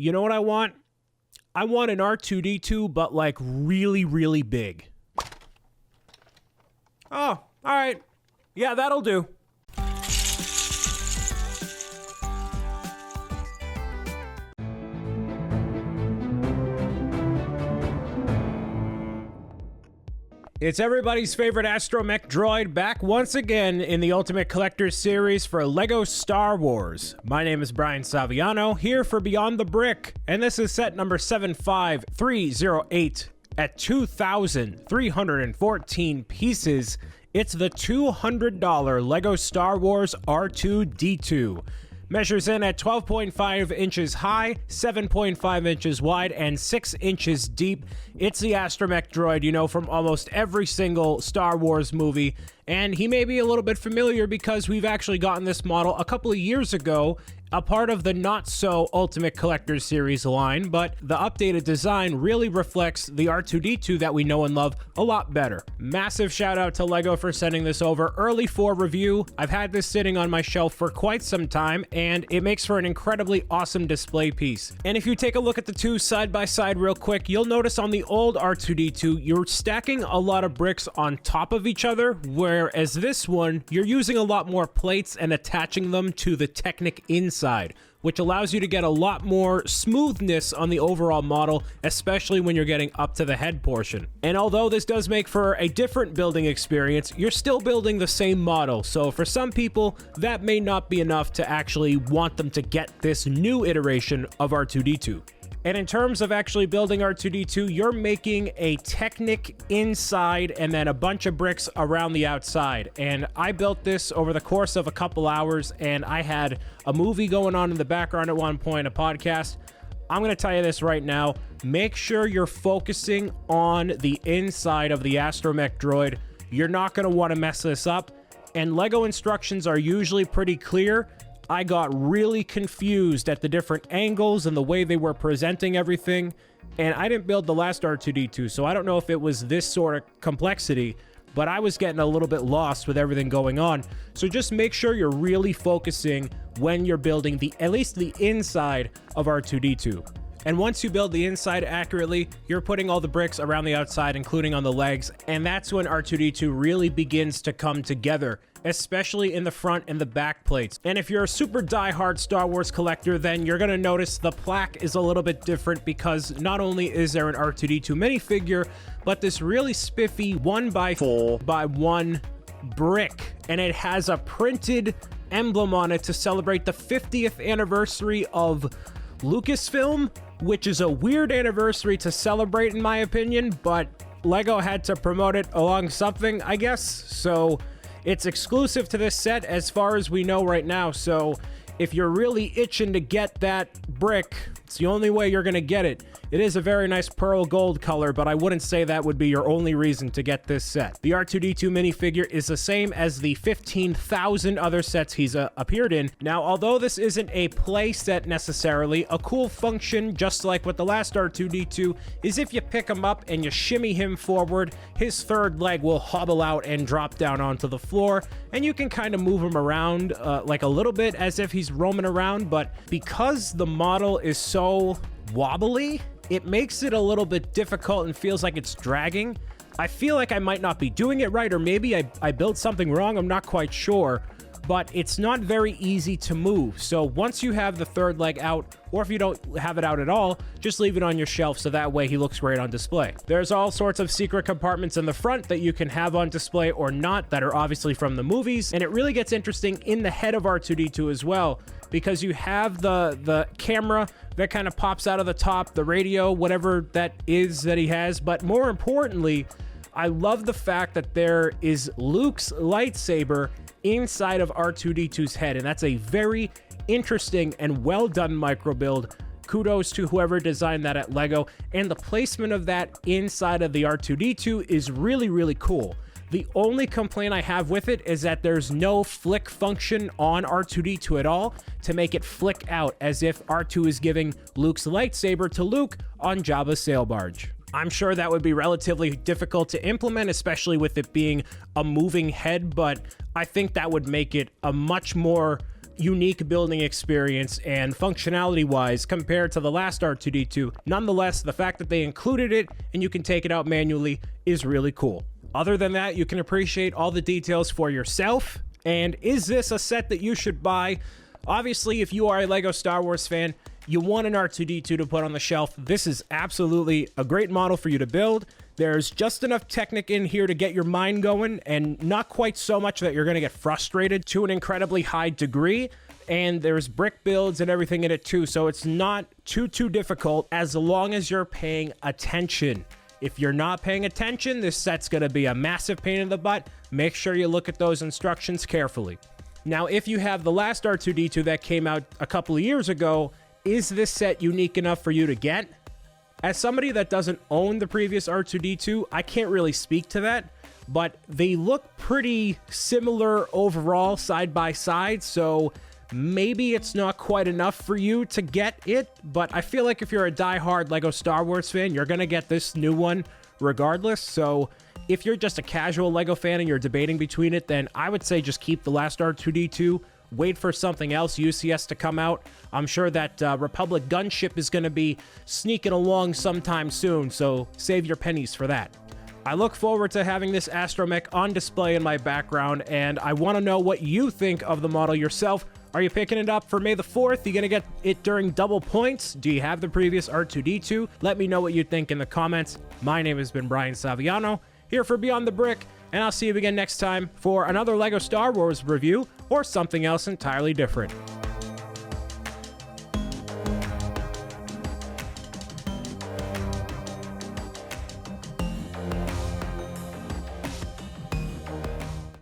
You know what I want? I want an R2-D2, but like really, really big. Oh, all right. Yeah, that'll do. It's everybody's favorite astromech droid back once again in the Ultimate Collector's series for LEGO Star Wars. My name is Brian Saviano, here for Beyond the Brick, and this is set number 75308 at 2,314 pieces. It's the $200 LEGO Star Wars R2-D2. Measures in at 12.5 inches high, 7.5 inches wide, and 6 inches deep. It's the astromech droid you know from almost every single Star Wars movie, and he may be a little bit familiar because we've actually gotten this model a couple of years ago, a part of the not-so-Ultimate Collector's series line, but the updated design really reflects the R2-D2 that we know and love a lot better. Massive shout out to LEGO for sending this over early for review. I've had this sitting on my shelf for quite some time, and it makes for an incredibly awesome display piece. And if you take a look at the two side by side real quick, you'll notice on the old R2-D2, you're stacking a lot of bricks on top of each other, whereas this one, you're using a lot more plates and attaching them to the Technic inside, which allows you to get a lot more smoothness on the overall model, especially when you're getting up to the head portion. And although this does make for a different building experience, you're still building the same model, so for some people, that may not be enough to actually want them to get this new iteration of R2-D2. And in terms of actually building R2-D2, you're making a Technic inside and then a bunch of bricks around the outside. And I built this over the course of a couple hours, and I had a movie going on in the background at one point, a podcast. I'm going to tell you this right now. Make sure you're focusing on the inside of the astromech droid. You're not going to want to mess this up. And LEGO instructions are usually pretty clear. I got really confused at the different angles and the way they were presenting everything, and I didn't build the last R2-D2, so I don't know if it was this sort of complexity, but I was getting a little bit lost with everything going on. So just make sure you're really focusing when you're building at least the inside of R2-D2. And once you build the inside accurately, you're putting all the bricks around the outside, including on the legs, and that's when R2-D2 really begins to come together, especially in the front and the back plates. And if you're a super die-hard Star Wars collector, then you're gonna notice the plaque is a little bit different because not only is there an R2-D2 minifigure, but this really spiffy 1x4x1 brick, and it has a printed emblem on it to celebrate the 50th anniversary of Lucasfilm, which is a weird anniversary to celebrate in my opinion, but LEGO had to promote it along something, I guess. So it's exclusive to this set as far as we know right now. So if you're really itching to get that brick, it's the only way you're gonna get it. It is a very nice pearl gold color, but I wouldn't say that would be your only reason to get this set. The R2-D2 minifigure is the same as the 15,000 other sets he's appeared in. Now, although this isn't a play set necessarily, a cool function, just like with the last R2-D2, is if you pick him up and you shimmy him forward, his third leg will hobble out and drop down onto the floor, and you can kind of move him around like a little bit as if he's roaming around, but because the model is so wobbly, it makes it a little bit difficult and feels like it's dragging. I feel like I might not be doing it right, or maybe I built something wrong, I'm not quite sure, but it's not very easy to move. So once you have the third leg out, or if you don't have it out at all, just leave it on your shelf so that way he looks great on display. There's all sorts of secret compartments in the front that you can have on display or not that are obviously from the movies, and it really gets interesting in the head of R2-D2 as well, because you have the camera that kind of pops out of the top, the radio, whatever that is that he has, but more importantly, I love the fact that there is Luke's lightsaber inside of R2-D2's head, and that's a very interesting and well done micro build. Kudos to whoever designed that at LEGO, and the placement of that inside of the R2-D2 is really, really cool. The only complaint I have with it is that there's no flick function on R2-D2 at all to make it flick out, as if R2 is giving Luke's lightsaber to Luke on Jabba's sail barge. I'm sure that would be relatively difficult to implement, especially with it being a moving head, but I think that would make it a much more unique building experience and functionality-wise compared to the last R2-D2. Nonetheless, the fact that they included it and you can take it out manually is really cool. Other than that, you can appreciate all the details for yourself. And is this a set that you should buy? Obviously, if you are a LEGO Star Wars fan, you want an R2-D2 to put on the shelf. This is absolutely a great model for you to build. There's just enough Technic in here to get your mind going, and not quite so much that you're going to get frustrated to an incredibly high degree. And there's brick builds and everything in it too, so it's not too difficult as long as you're paying attention. If you're not paying attention, this set's going to be a massive pain in the butt. Make sure you look at those instructions carefully. Now, if you have the last R2-D2 that came out a couple of years ago, is this set unique enough for you to get? As somebody that doesn't own the previous R2-D2, I can't really speak to that, but they look pretty similar overall side by side, so maybe it's not quite enough for you to get it, but I feel like if you're a die-hard LEGO Star Wars fan, you're going to get this new one regardless. So if you're just a casual LEGO fan and you're debating between it, then I would say just keep the last R2-D2. Wait for something else UCS to come out. I'm sure that Republic gunship is going to be sneaking along sometime soon, so save your pennies for that. I look forward to having this astromech on display in my background, and I want to know what you think of the model yourself. Are you picking it up for May the 4th? You going to get it during double points? Do you have the previous R2-D2? Let me know what you think in the comments. My name has been Brian Saviano, here for Beyond the Brick, and I'll see you again next time for another LEGO Star Wars review or something else entirely different.